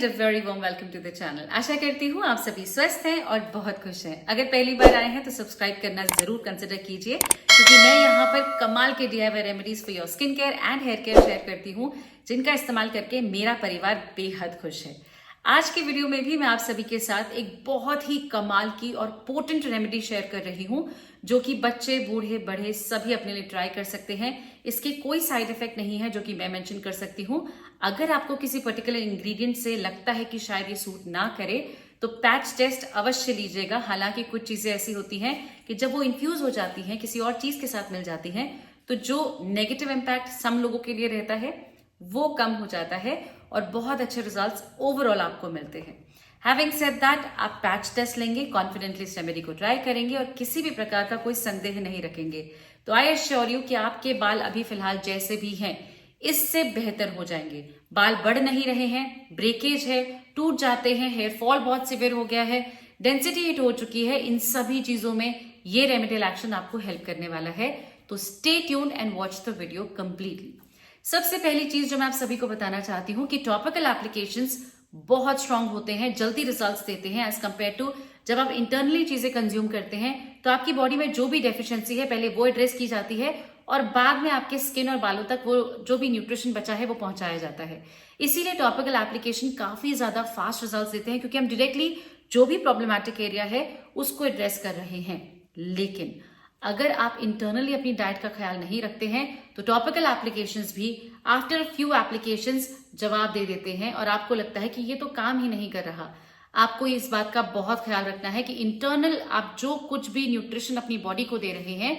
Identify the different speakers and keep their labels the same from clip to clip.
Speaker 1: And a very warm welcome to the channel. आशा करती हूँ आप सभी स्वस्थ हैं और बहुत खुश हैं। अगर पहली बार आए हैं तो सब्सक्राइब करना जरूर कंसिडर कीजिए, क्योंकि मैं यहाँ पर कमाल के DIY remedies for your skin care and hair care share करती हूँ, जिनका इस्तेमाल करके मेरा परिवार बेहद खुश है। आज के वीडियो में भी मैं आप सभी के साथ एक बहुत ही कमाल की और पोटेंट रेमेडी शेयर कर रही हूँ, जो कि बच्चे बूढ़े बड़े सभी अपने लिए ट्राई कर सकते हैं। इसके कोई साइड इफेक्ट नहीं है जो कि मैं मेंशन कर सकती हूँ। अगर आपको किसी पर्टिकुलर इंग्रेडिएंट से लगता है कि शायद ये सूट ना करे तो पैच टेस्ट अवश्य लीजिएगा। हालांकि कुछ चीजें ऐसी होती हैं कि जब वो इन्फ्यूज हो जाती हैं, किसी और चीज के साथ मिल जाती हैं, तो जो नेगेटिव इम्पैक्ट सम लोगों के लिए रहता है वो कम हो जाता है और बहुत अच्छे रिजल्ट्स ओवरऑल आपको मिलते हैं। हैविंग सेड दैट, आप पैच टेस्ट लेंगे, कॉन्फिडेंटली इस रेमेडी को ट्राई करेंगे और किसी भी प्रकार का कोई संदेह नहीं रखेंगे तो आई एश्योर यू कि आपके बाल अभी फिलहाल जैसे भी हैं इससे बेहतर हो जाएंगे। बाल बढ़ नहीं रहे हैं, ब्रेकेज है, टूट जाते हैं, हेयर फॉल बहुत सिवियर हो गया है, डेंसिटी हिट हो चुकी है, इन सभी चीजों में ये रेमेडियल एक्शन आपको हेल्प करने वाला है। तो stay tuned and watch the video completely. सबसे पहली चीज जो मैं आप सभी को बताना चाहती हूँ कि टॉपिकल एप्लीकेशंस बहुत स्ट्रांग होते हैं, जल्दी रिजल्ट्स देते हैं एज कंपेयर टू जब आप इंटरनली चीजें कंज्यूम करते हैं तो आपकी बॉडी में जो भी डेफिशिएंसी है पहले वो एड्रेस की जाती है और बाद में आपके स्किन और बालों तक वो जो भी न्यूट्रिशन बचा है वो पहुंचाया जाता है। इसीलिए टॉपिकल एप्लीकेशन काफी ज्यादा फास्ट रिजल्ट्स देते हैं, क्योंकि हम डायरेक्टली जो भी प्रॉब्लमैटिक एरिया है उसको एड्रेस कर रहे हैं। लेकिन अगर आप इंटरनली अपनी डाइट का ख्याल नहीं रखते हैं तो टॉपिकल एप्लीकेशंस भी आफ्टर फ्यू एप्लीकेशंस जवाब दे देते हैं और आपको लगता है कि ये तो काम ही नहीं कर रहा। आपको इस बात का बहुत ख्याल रखना है कि इंटरनल आप जो कुछ भी न्यूट्रिशन अपनी बॉडी को दे रहे हैं,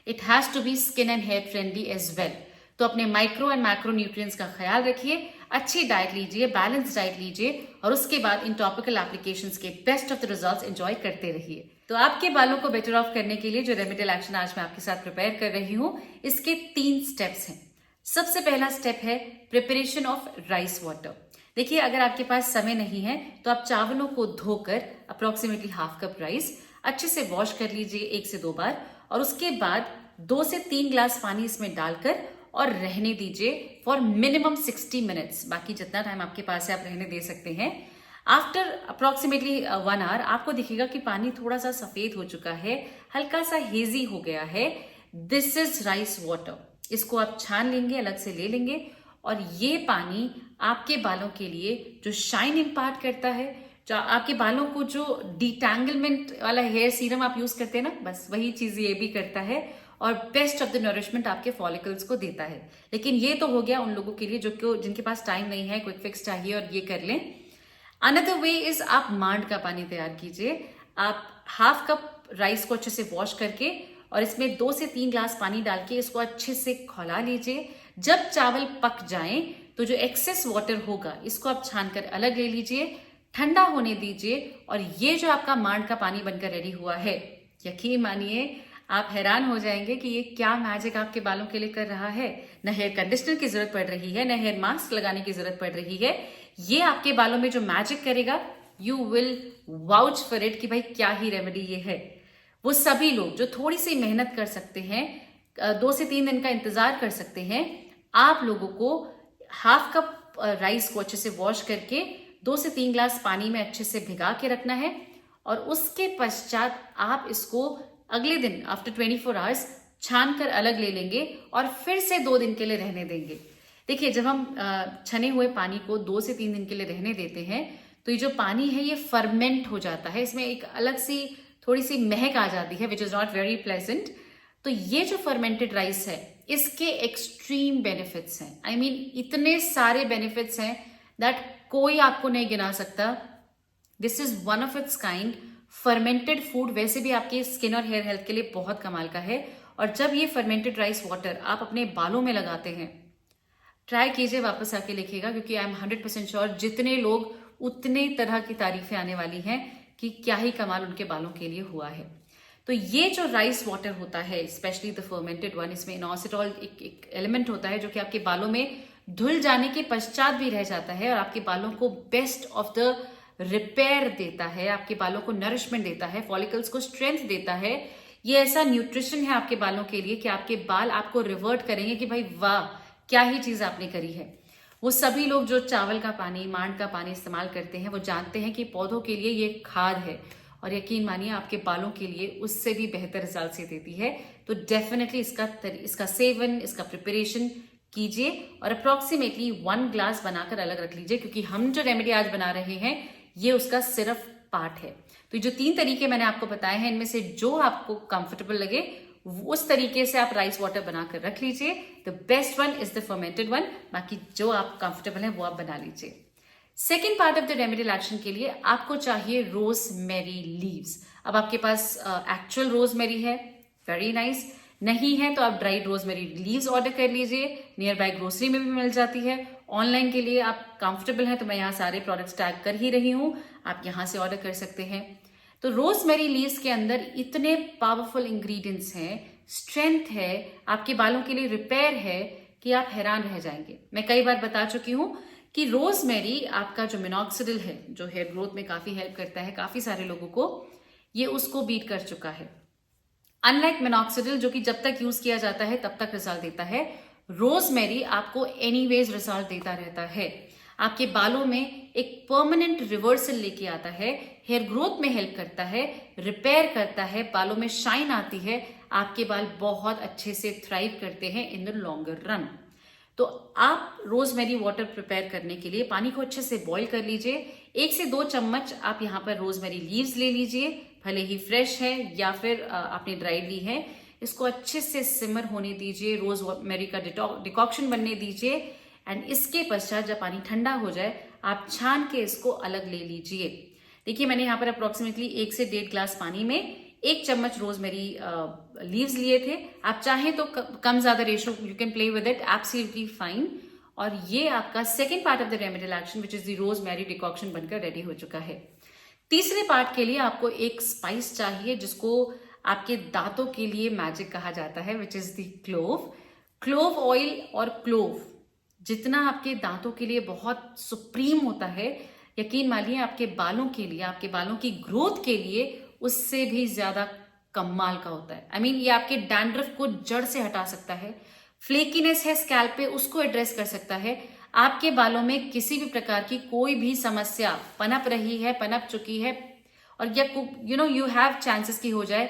Speaker 1: it has to be skin and hair friendly as well. तो अपने माइक्रो एंड मैक्रो न्यूट्रिएंट्स का ख्याल रखिए, अच्छी डाइट लीजिए, बैलेंस डाइट लीजिए और उसके बाद इन टॉपिकल एप्लीकेशंस के best of the results enjoy करते रहिए। तो आपके बालों को बेटर ऑफ करने के लिए जो रेमेडियल एक्शन आज मैं आपके साथ प्रिपेयर कर रही हूँ, इसके 3 स्टेप्स हैं। सबसे पहला स्टेप है प्रिपरेशन ऑफ राइस वाटर। देखिए, अगर आपके पास समय नहीं है तो आप चावलों को धोकर अप्रोक्सीमेटली हाफ कप राइस अच्छे से वॉश कर लीजिए 1 से 2 बार और उसके बाद 2 से 3 ग्लास पानी इसमें डालकर और रहने दीजिए फॉर मिनिमम 60 मिनट्स। बाकी जितना टाइम आपके पास है आप रहने दे सकते हैं। आफ्टर अप्रोक्सीमेटली 1 आवर आपको दिखेगा कि पानी थोड़ा सा सफेद हो चुका है, हल्का सा हेजी हो गया है। This is rice water. इसको आप छान लेंगे, अलग से ले लेंगे और ये पानी आपके बालों के लिए जो शाइन इम्पार्ट करता है, जो आपके बालों को जो डिटैंगलमेंट वाला हेयर सीरम आप यूज करते हैं ना, बस वही चीज ये भी करता है और बेस्ट ऑफ द नरिशमेंट आपके फॉलिकल्स को देता है। लेकिन ये तो हो गया उन लोगों के लिए जो जिनके पास टाइम नहीं है, क्विक फिक्स चाहिए और ये कर लें। अनदर वे इज आप मांड का पानी तैयार कीजिए। आप हाफ कप राइस को अच्छे से वॉश करके और इसमें 2 से 3 ग्लास पानी डाल के इसको अच्छे से खौला लीजिए। जब चावल पक जाएं तो जो एक्सेस वाटर होगा इसको आप छान कर अलग ले लीजिए, ठंडा होने दीजिए और ये जो आपका मांड का पानी बनकर रेडी हुआ है, यकीन मानिए आप हैरान हो जाएंगे कि ये क्या मैजिक आपके बालों के लिए कर रहा है। न हेयर कंडीशनर की जरूरत पड़ रही है, न हेयर मास्क लगाने की जरूरत पड़ रही है। ये आपके बालों में जो मैजिक करेगा, you will vouch for it कि भाई क्या ही रेमेडी ये है। वो सभी लोग जो थोड़ी सी मेहनत कर सकते हैं, 2 से 3 दिन का इंतजार कर सकते हैं, आप लोगों को हाफ कप राइस को अच्छे से वॉश करके 2 से 3 ग्लास पानी में अच्छे से भिगा के रखना है और उसके पश्चात आप इसको अगले दिन आफ्टर 24 आवर्स छान कर अलग ले लेंगे और फिर से 2 दिन के लिए रहने देंगे। देखिए, जब हम छने हुए पानी को 2 से 3 दिन के लिए रहने देते हैं तो ये जो पानी है ये फर्मेंट हो जाता है, इसमें एक अलग सी थोड़ी सी महक आ जाती है, which is not very pleasant. तो ये जो फर्मेंटेड राइस है इसके एक्सट्रीम बेनिफिट्स हैं। आई मीन इतने सारे बेनिफिट्स हैं दैट कोई आपको नहीं गिना सकता। This is one of its kind. Fermented food वैसे भी आपके स्किन और हेयर हेल्थ के लिए बहुत कमाल का है और जब ये फर्मेंटेड राइस वाटर आप अपने बालों में लगाते हैं, ट्राई कीजिए, वापस आके लिखिएगा, क्योंकि आई एम 100% श्योर जितने लोग उतने तरह की तारीफें आने वाली हैं कि क्या ही कमाल उनके बालों के लिए हुआ है। तो ये जो राइस वाटर होता है, स्पेशली द फर्मेंटेड वन, इसमें इनोसिटॉल एक एलिमेंट होता है जो कि आपके बालों में धुल जाने के पश्चात भी रह जाता है और आपके बालों को बेस्ट ऑफ द रिपेयर देता है, आपके बालों को नरिशमेंट देता है, फॉलिकल्स को स्ट्रेंथ देता है। ये ऐसा न्यूट्रिशन है आपके बालों के लिए कि आपके बाल आपको रिवर्ट करेंगे कि भाई वाह क्या ही चीज आपने करी है। वो सभी लोग जो चावल का पानी, मांड का पानी इस्तेमाल करते हैं वो जानते हैं कि पौधों के लिए ये खाद है, और यकीन मानिए आपके बालों के लिए उससे भी बेहतर रिजल्ट देती है। तो डेफिनेटली इसका सेवन, इसका प्रिपरेशन कीजिए और अप्रोक्सीमेटली 1 ग्लास बनाकर अलग रख लीजिए, क्योंकि हम जो रेमेडी आज बना रहे हैं ये उसका सिर्फ पार्ट है। तो जो 3 तरीके मैंने आपको बताए हैं, इनमें से जो आपको कंफर्टेबल लगे उस तरीके से आप राइस वाटर बनाकर रख लीजिए। The best one is the fermented one, बाकी जो आप कंफर्टेबल है वो आप बना लीजिए। Second part of the remedial action के लिए आपको चाहिए रोजमेरी लीव्स। अब आपके पास एक्चुअल रोजमेरी है, वेरी नाइस। नहीं है तो आप ड्राइड रोजमेरी लीव्स ऑर्डर कर लीजिए, नियर बाय ग्रोसरी में भी मिल जाती है। ऑनलाइन के लिए आप कंफर्टेबल हैं तो मैं यहाँ सारे प्रोडक्ट्स टैग कर ही रही हूँ, आप यहाँ से ऑर्डर कर सकते हैं। तो रोजमेरी लीव्स के अंदर इतने पावरफुल इंग्रेडिएंट्स हैं, स्ट्रेंथ है, आपके बालों के लिए रिपेयर है कि आप हैरान रह जाएंगे। मैं कई बार बता चुकी हूँ कि रोजमेरी आपका जो मिनॉक्सिडिल है, जो हेयर ग्रोथ में काफी हेल्प करता है काफी सारे लोगों को, ये उसको बीट कर चुका है। अनलाइक मिनॉक्सिडिल जो कि जब तक यूज किया जाता है तब तक रिजल्ट देता है, रोजमेरी आपको एनीवेज रिजल्ट देता रहता है। आपके बालों में एक परमानेंट रिवर्सल लेके आता है, हेयर ग्रोथ में हेल्प करता है, रिपेयर करता है, बालों में शाइन आती है, आपके बाल बहुत अच्छे से थ्राइव करते हैं इन द लॉन्गर रन। तो आप रोजमेरी वाटर प्रिपेयर करने के लिए पानी को अच्छे से बॉईल कर लीजिए। 1 से 2 चम्मच आप यहाँ पर रोजमेरी लीव्स ले लीजिए, भले ही फ्रेश है या फिर आपने ड्राइड ली है। इसको अच्छे से सिमर होने दीजिए, रोजमेरी का डिकॉक्शन बनने दीजिए, एंड इसके पश्चात जब पानी ठंडा हो जाए आप छान के इसको अलग ले लीजिए। देखिए मैंने यहाँ पर अप्रोक्सीमेटली 1 से 1.5 ग्लास पानी में 1 चम्मच रोजमेरी लीव्स लिए थे। आप चाहें तो कम ज्यादा ratio you can play with it, absolutely fine. और ये आपका second part of the remedial action which is the rosemary decoction बनकर रेडी हो चुका है। तीसरे पार्ट के लिए आपको एक स्पाइस चाहिए जिसको आपके दांतों के लिए मैजिक कहा जाता है, which is the clove. Clove oil और क्लोव जितना आपके दांतों के लिए बहुत सुप्रीम होता है, यकीन मानिए आपके बालों के लिए, आपके बालों की ग्रोथ के लिए उससे भी ज्यादा कमाल का होता है। I mean, ये आपके डैंड्रफ को जड़ से हटा सकता है, फ्लेकीनेस है स्कैल्प पे उसको एड्रेस कर सकता है, आपके बालों में किसी भी प्रकार की कोई भी समस्या पनप रही है, पनप चुकी है और या यू हैव चांसेस की हो जाए,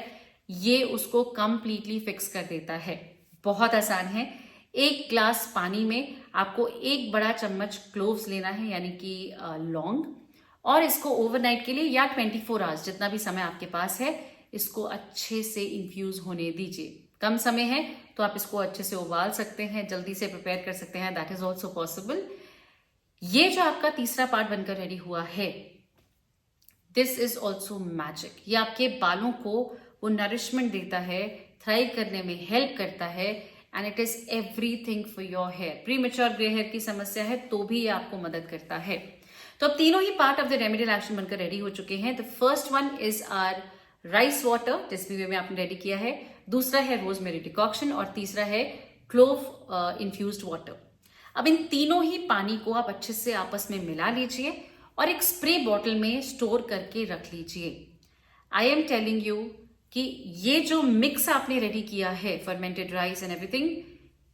Speaker 1: ये उसको कंप्लीटली फिक्स कर देता है। बहुत आसान है। 1 ग्लास पानी में आपको 1 बड़ा चम्मच क्लोव्स लेना है, यानी कि लौंग, और इसको ओवरनाइट के लिए या 24 आवर्स जितना भी समय आपके पास है इसको अच्छे से इन्फ्यूज होने दीजिए। कम समय है तो आप इसको अच्छे से उबाल सकते हैं, जल्दी से प्रिपेयर कर सकते हैं, दैट इज ऑल्सो पॉसिबल। ये जो आपका तीसरा पार्ट बनकर रेडी हुआ है, दिस इज ऑल्सो मैजिक। ये आपके बालों को वो नरिशमेंट देता है, थ्राइव करने में हेल्प करता है, and it is everything for your hair. Premature grey hair की समस्या है तो भी ये आपको मदद करता है। तो अब तीनों ही part of the remedial action बनकर रेडी हो चुके हैं। The first one is our rice water, जिस भी वे में आपने रेडी किया है, दूसरा है रोजमेरी डिकॉक्शन और तीसरा है क्लोव इन्फ्यूज्ड वाटर। अब इन तीनों ही पानी को आप अच्छे से आपस में मिला लीजिए और एक स्प्रे बॉटल में स्टोर करके रख लीजिए। आई एम टेलिंग यू कि ये जो मिक्स आपने रेडी किया है, फर्मेंटेड राइस एंड एवरीथिंग,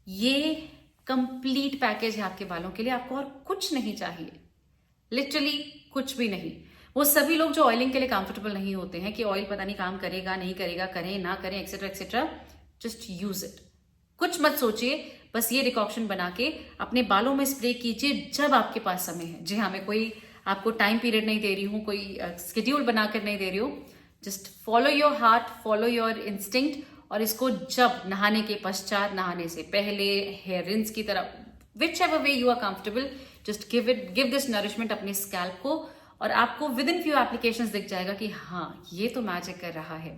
Speaker 1: ये कंप्लीट पैकेज है आपके बालों के लिए। आपको और कुछ नहीं चाहिए, लिटरली कुछ भी नहीं। वो सभी लोग जो ऑयलिंग के लिए कंफर्टेबल नहीं होते हैं कि ऑयल पता नहीं काम करेगा नहीं करेगा, करें ना करें, etcetera etcetera, just use it. कुछ मत सोचिए, बस ये डिकॉक्शन बना के अपने बालों में स्प्रे कीजिए जब आपके पास समय है। जी हाँ, मैं कोई आपको टाइम पीरियड नहीं दे रही हूँ, कोई स्केड्यूल बनाकर नहीं दे रही हूँ। Just follow your heart, follow your instinct, और इसको जब नहाने के पश्चात, नहाने से पहले, हेयर रिंस की तरह, whichever way you are comfortable, just give this nourishment अपने स्कैल्प को, और आपको विद इन फ्यू एप्लीकेशंस दिख जाएगा कि हाँ ये तो मैजिक कर रहा है।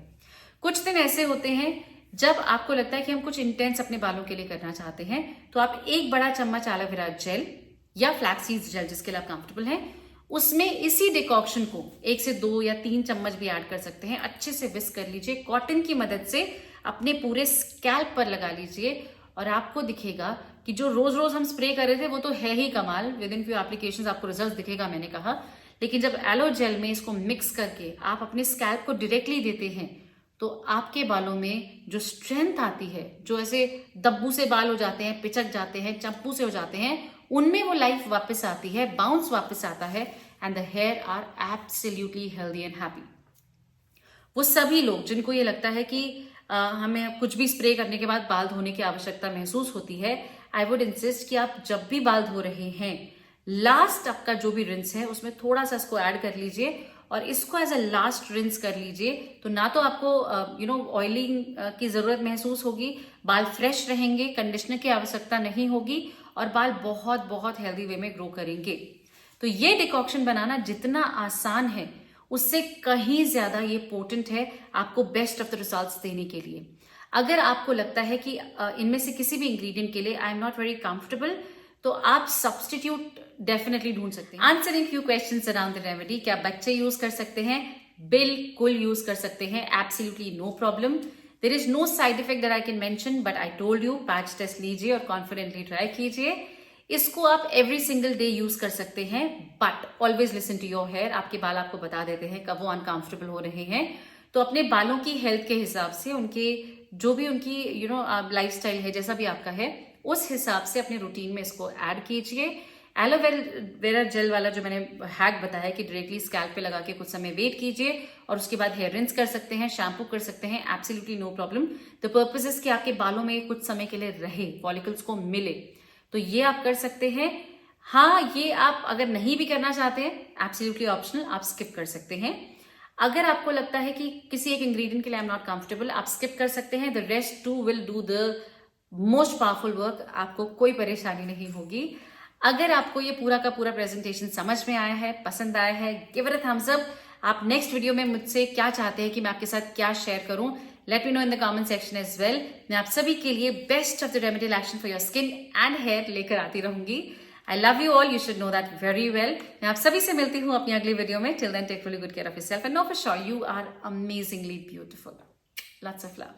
Speaker 1: कुछ दिन ऐसे होते हैं जब आपको लगता है कि हम कुछ इंटेंस अपने बालों के लिए करना चाहते हैं, तो आप 1 बड़ा चम्मच एलोवेरा जेल या फ्लैक्सीड जेल, जिसके लिए आप कंफर्टेबल हैं, उसमें इसी डिकॉक्शन को 1 से 2 या 3 चम्मच भी ऐड कर सकते हैं। अच्छे से विस्क कर लीजिए, कॉटन की मदद से अपने पूरे स्कैल्प पर लगा लीजिए, और आपको दिखेगा कि जो रोज रोज हम स्प्रे कर रहे थे वो तो है ही कमाल, विद इन फ्यू एप्लीकेशंस आपको रिजल्ट दिखेगा, मैंने कहा। लेकिन जब एलो जेल में इसको मिक्स करके आप अपने स्कैल्प को डायरेक्टली देते हैं तो आपके बालों में जो स्ट्रेंथ आती है, जो ऐसे दब्बू से बाल हो जाते हैं, पिचक जाते हैं, चंपू से हो जाते हैं, उनमें वो लाइफ वापस आती है, बाउंस वापस आता है, and the hair are absolutely healthy and happy. वो सभी लोग जिनको ये लगता है कि हमें कुछ भी स्प्रे करने के बाद बाल धोने की आवश्यकता महसूस होती है, आई वुड इंसिस्ट कि आप जब भी बाल धो रहे हैं, लास्ट आपका जो भी रिंस है उसमें थोड़ा सा इसको ऐड कर लीजिए और इसको एज अ लास्ट रिंस कर लीजिए। तो ना तो आपको ऑयलिंग की जरूरत महसूस होगी, बाल फ्रेश रहेंगे, कंडीशनर की आवश्यकता नहीं होगी और बाल बहुत बहुत हेल्दी वे में ग्रो करेंगे। तो ये डिकॉक्शन बनाना जितना आसान है उससे कहीं ज्यादा ये पोटेंट है आपको बेस्ट ऑफ द रिजल्ट्स देने के लिए। अगर आपको लगता है कि इनमें से किसी भी इंग्रेडिएंट के लिए I am not very comfortable, तो आप सब्सटीट्यूट डेफिनेटली ढूंढ सकते हैं। Answering few questions around the remedy, क्या बच्चे यूज कर सकते हैं? बिल्कुल यूज कर सकते हैं, absolutely no problem. There is no side effect that I can mention, but I told you patch test लीजिए और कॉन्फिडेंटली ट्राई कीजिए। इसको आप एवरी सिंगल डे यूज कर सकते हैं, but always listen to your hair. आपके बाल आपको बता देते हैं कब वो अनकंफर्टेबल हो रहे हैं, तो अपने बालों की हेल्थ के हिसाब से, उनके जो भी उनकी लाइफस्टाइल है, जैसा भी आपका है, उस हिसाब से अपने रूटीन में इसको ऐड कीजिए। एलोवेरा जेल वाला जो मैंने हैक बताया कि डायरेक्टली स्कैल्प पे लगा के कुछ समय वेट कीजिए और उसके बाद हेयर रिंस कर सकते हैं, शैम्पू कर सकते हैं, absolutely no problem. The purpose is कि आपके बालों में कुछ समय के लिए रहे, फॉलिकल्स को मिले, तो ये आप कर सकते हैं। हाँ, ये आप अगर नहीं भी करना चाहते हैं, एब्सोल्युटली ऑप्शनल, आप स्किप कर सकते हैं। अगर आपको लगता है कि किसी एक इंग्रेडिएंट के लिए आई एम नॉट कंफर्टेबल, आप स्किप कर सकते हैं। The rest two will do the most powerful work, आपको कोई परेशानी नहीं होगी। अगर आपको ये पूरा का पूरा प्रेजेंटेशन समझ में आया है, पसंद आया है, give it a thumbs up. आप नेक्स्ट वीडियो में मुझसे क्या चाहते हैं कि मैं आपके साथ क्या शेयर करूं, let me know in the comment section as well. मैं आप सभी के लिए best of the remedial action for your skin and hair लेकर आती रहूंगी। I love you all, you should know that very well. मैं आप सभी से मिलती हूँ अपनी अगली वीडियो में। Till then take really good care of yourself and know for sure you are amazingly beautiful. Lots of love.